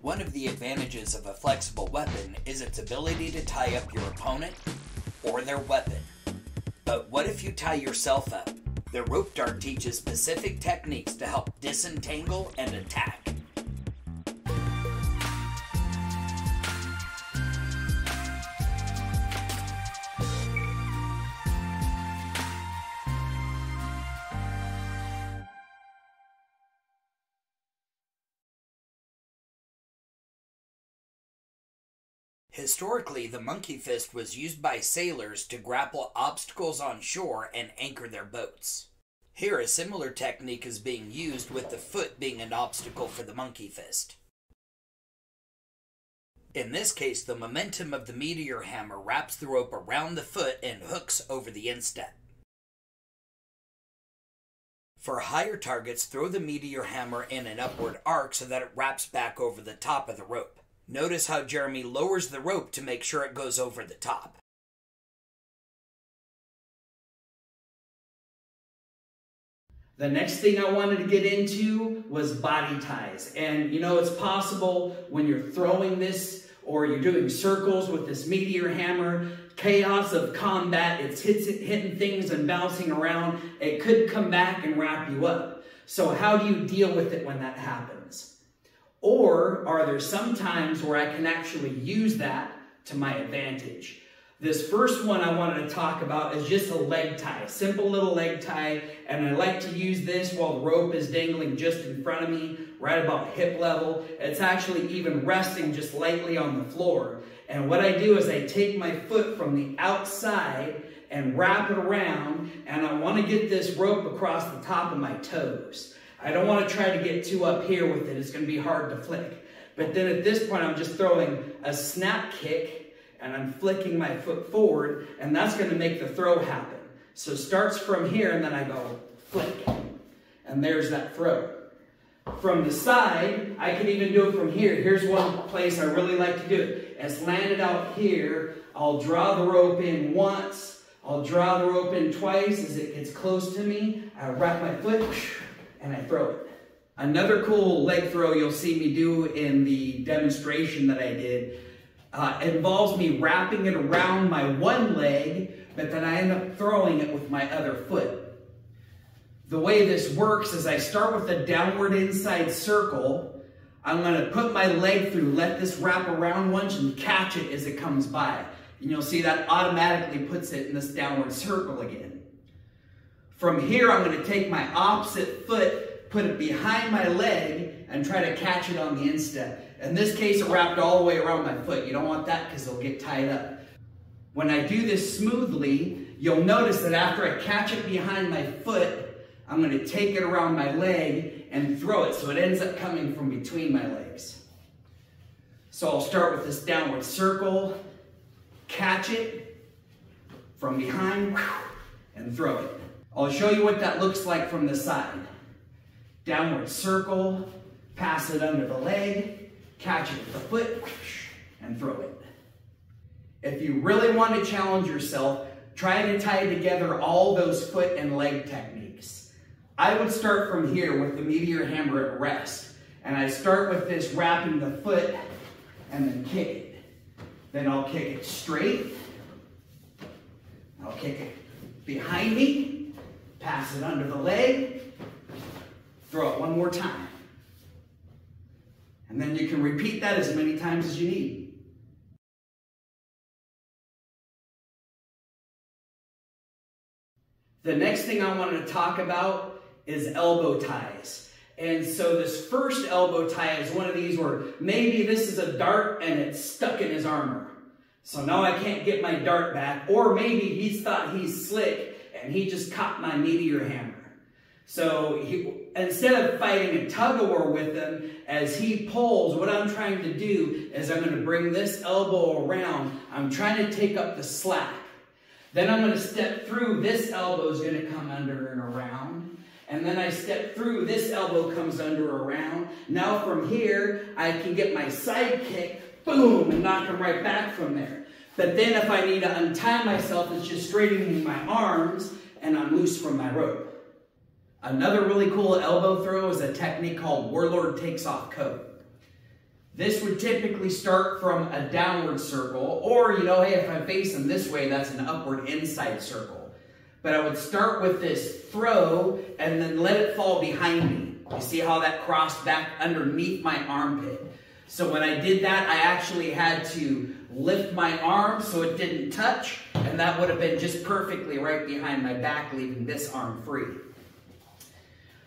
One of the advantages of a flexible weapon is its ability to tie up your opponent or their weapon. But what if you tie yourself up? The rope dart teaches specific techniques to help disentangle and attack. Historically, the monkey fist was used by sailors to grapple obstacles on shore and anchor their boats. Here, a similar technique is being used, with the foot being an obstacle for the monkey fist. In this case, the momentum of the meteor hammer wraps the rope around the foot and hooks over the instep. For higher targets, throw the meteor hammer in an upward arc so that it wraps back over the top of the rope. Notice how Jeremy lowers the rope to make sure it goes over the top. The next thing I wanted to get into was body ties. And you know, it's possible when you're throwing this or you're doing circles with this meteor hammer, chaos of combat, it's hitting things and bouncing around. It could come back and wrap you up. So how do you deal with it when that happens? Or are there some times where I can actually use that to my advantage? This first one I wanted to talk about is just a leg tie, a simple little leg tie, and I like to use this while the rope is dangling just in front of me, right about hip level. It's actually even resting just lightly on the floor. And what I do is I take my foot from the outside and wrap it around, and I want to get this rope across the top of my toes. I don't want to try to get too up here with it. It's going to be hard to flick. But then at this point, I'm just throwing a snap kick and I'm flicking my foot forward, and that's going to make the throw happen. So it starts from here and then I go flick. And there's that throw. From the side, I can even do it from here. Here's one place I really like to do it. It's landed out here. I'll draw the rope in once. I'll draw the rope in twice. As it gets close to me, I wrap my foot and I throw it. Another cool leg throw you'll see me do in the demonstration that I did involves me wrapping it around my one leg, but then I end up throwing it with my other foot. The way this works is I start with a downward inside circle. I'm going to put my leg through, let this wrap around once, and catch it as it comes by. And you'll see that automatically puts it in this downward circle again. From here, I'm going to take my opposite foot, put it behind my leg, and try to catch it on the instep. In this case, it wrapped all the way around my foot. You don't want that because it'll get tied up. When I do this smoothly, you'll notice that after I catch it behind my foot, I'm going to take it around my leg and throw it so it ends up coming from between my legs. So I'll start with this downward circle, catch it from behind, and throw it. I'll show you what that looks like from the side. Downward circle, pass it under the leg, catch it with the foot, and throw it. If you really want to challenge yourself, try to tie together all those foot and leg techniques. I would start from here with the meteor hammer at rest. And I start with this wrapping the foot and then kick it. Then I'll kick it straight. I'll kick it behind me. Pass it under the leg, throw it one more time. And then you can repeat that as many times as you need. The next thing I wanted to talk about is elbow ties. And so this first elbow tie is one of these where maybe this is a dart and it's stuck in his armor. So now I can't get my dart back, or maybe he's thought he's slick and he just caught my meteor hammer. So instead of fighting a tug-of-war with him, as he pulls, what I'm trying to do is I'm going to bring this elbow around. I'm trying to take up the slack. Then I'm going to step through. This elbow is going to come under and around. And then I step through. This elbow comes under around. Now from here, I can get my side kick, boom, and knock him right back from there. But then if I need to untie myself, it's just straightening my arms and I'm loose from my rope. Another really cool elbow throw is a technique called Warlord Takes Off Coat. This would typically start from a downward circle, or, you know, hey, if I'm facing this way, that's an upward inside circle. But I would start with this throw and then let it fall behind me. You see how that crossed back underneath my armpit? So when I did that, I actually had to lift my arm so it didn't touch, and that would have been just perfectly right behind my back, leaving this arm free.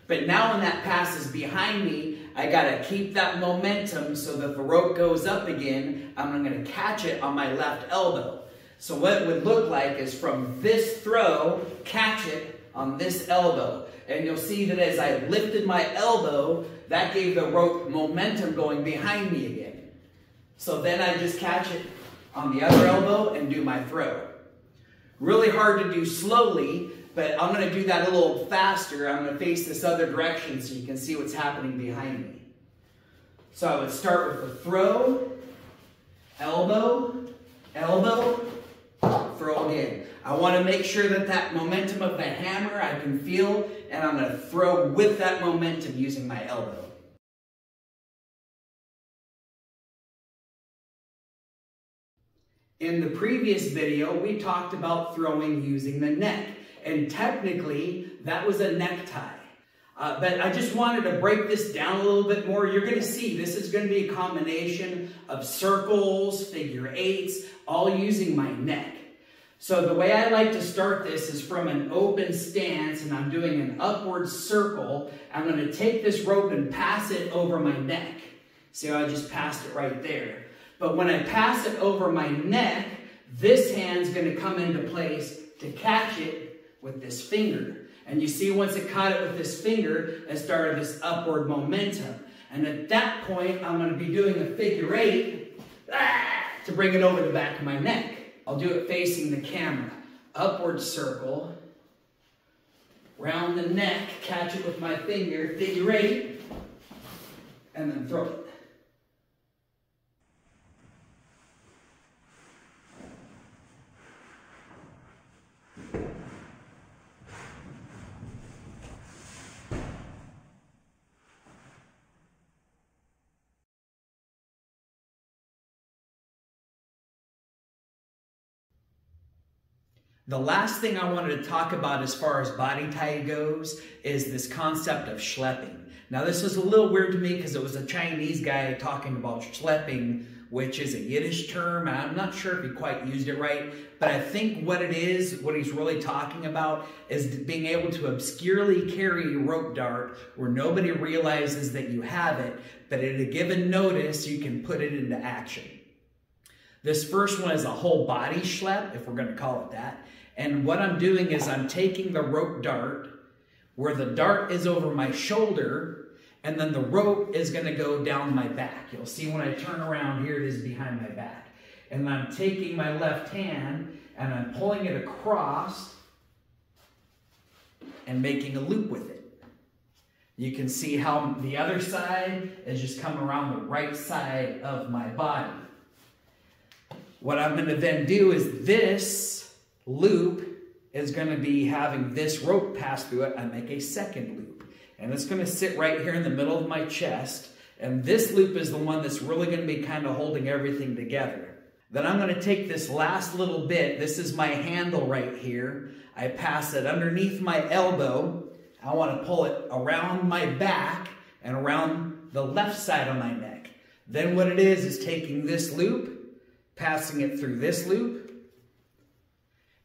But now when that passes behind me, I gotta keep that momentum so that the rope goes up again. I'm gonna catch it on my left elbow. So what it would look like is from this throw, catch it on this elbow. And you'll see that as I lifted my elbow, that gave the rope momentum going behind me again. So then I just catch it on the other elbow and do my throw. Really hard to do slowly, but I'm going to do that a little faster. I'm going to face this other direction so you can see what's happening behind me. So I would start with the throw, elbow, elbow, throw again. I want to make sure that that momentum of the hammer I can feel, and I'm going to throw with that momentum using my elbow. In the previous video, we talked about throwing using the neck, and technically that was a necktie. But I just wanted to break this down a little bit more. You're going to see this is going to be a combination of circles, figure eights, all using my neck. So the way I like to start this is from an open stance, and I'm doing an upward circle. I'm going to take this rope and pass it over my neck. See how I just passed it right there? But when I pass it over my neck, this hand's going to come into place to catch it with this finger. And you see, once it caught it with this finger, it started this upward momentum. And at that point, I'm going to be doing a figure eight to bring it over the back of my neck. I'll do it facing the camera. Upward circle, round the neck, catch it with my finger, figure eight, and then throw it. The last thing I wanted to talk about as far as body tie goes is this concept of schlepping. Now this was a little weird to me because it was a Chinese guy talking about schlepping, which is a Yiddish term, and I'm not sure if he quite used it right, but I think what it is, what he's really talking about, is being able to obscurely carry a rope dart where nobody realizes that you have it, but at a given notice, you can put it into action. This first one is a whole body schlepp, if we're going to call it that. And what I'm doing is I'm taking the rope dart where the dart is over my shoulder, and then the rope is going to go down my back. You'll see when I turn around, here it is behind my back. And I'm taking my left hand and I'm pulling it across and making a loop with it. You can see how the other side is just coming around the right side of my body. What I'm going to then do is this loop is going to be having this rope pass through it. I make a second loop. And it's going to sit right here in the middle of my chest. And this loop is the one that's really going to be kind of holding everything together. Then I'm going to take this last little bit. This is my handle right here. I pass it underneath my elbow. I want to pull it around my back and around the left side of my neck. Then what it is taking this loop, passing it through this loop,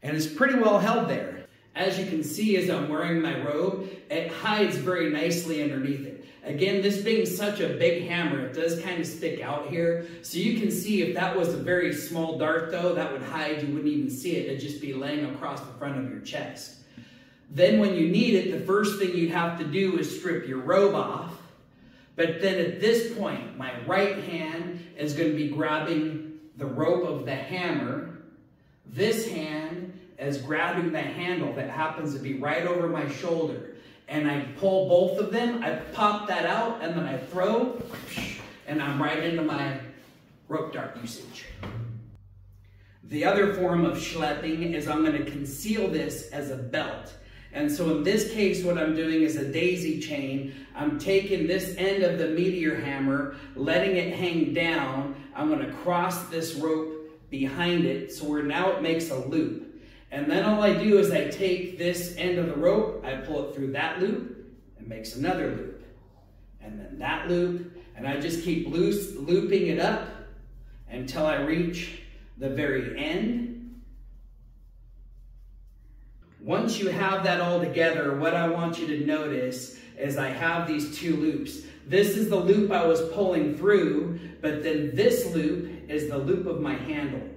and it's pretty well held there. As you can see, as I'm wearing my robe, it hides very nicely underneath it. Again, this being such a big hammer, it does kind of stick out here. So you can see if that was a very small dart though, that would hide, you wouldn't even see it. It'd just be laying across the front of your chest. Then when you need it, the first thing you'd have to do is strip your robe off. But then at this point, my right hand is going to be grabbing the rope of the hammer. This hand is grabbing the handle that happens to be right over my shoulder. And I pull both of them, I pop that out, and then I throw, and I'm right into my rope dart usage. The other form of schlepping is I'm going to conceal this as a belt. And so in this case, what I'm doing is a daisy chain. I'm taking this end of the meteor hammer, letting it hang down. I'm going to cross this rope behind it, so where now it makes a loop. And then all I do is I take this end of the rope, I pull it through that loop, and makes another loop. And then that loop, and I just keep looping it up until I reach the very end. Once you have that all together, what I want you to notice is I have these two loops. This is the loop I was pulling through, but then this loop is the loop of my handle.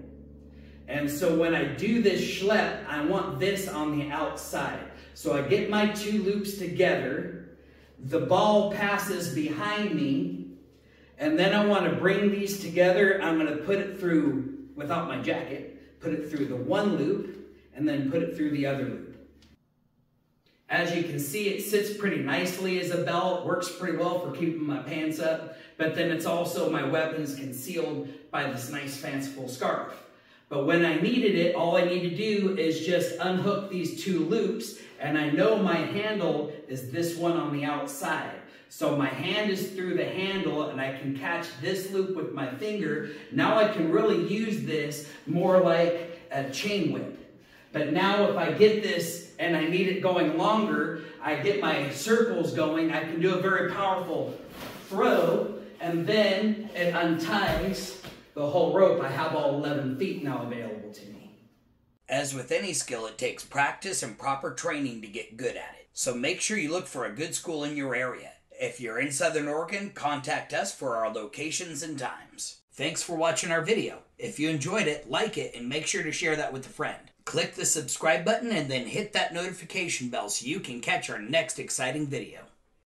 And so when I do this schlep, I want this on the outside. So I get my two loops together, the ball passes behind me, and then I want to bring these together. I'm going to put it through, without my jacket, put it through the one loop, and then put it through the other loop. As you can see, it sits pretty nicely as a belt, works pretty well for keeping my pants up, but then it's also, my weapon's concealed by this nice fanciful scarf. But when I needed it, all I need to do is just unhook these two loops, and I know my handle is this one on the outside. So my hand is through the handle, and I can catch this loop with my finger. Now I can really use this more like a chain whip. But now if I get this and I need it going longer, I get my circles going, I can do a very powerful throw, and then it unties the whole rope. I have all 11 feet now available to me. As with any skill, it takes practice and proper training to get good at it. So make sure you look for a good school in your area. If you're in Southern Oregon, contact us for our locations and times. Thanks for watching our video. If you enjoyed it, like it, and make sure to share that with a friend. Click the subscribe button and then hit that notification bell so you can catch our next exciting video.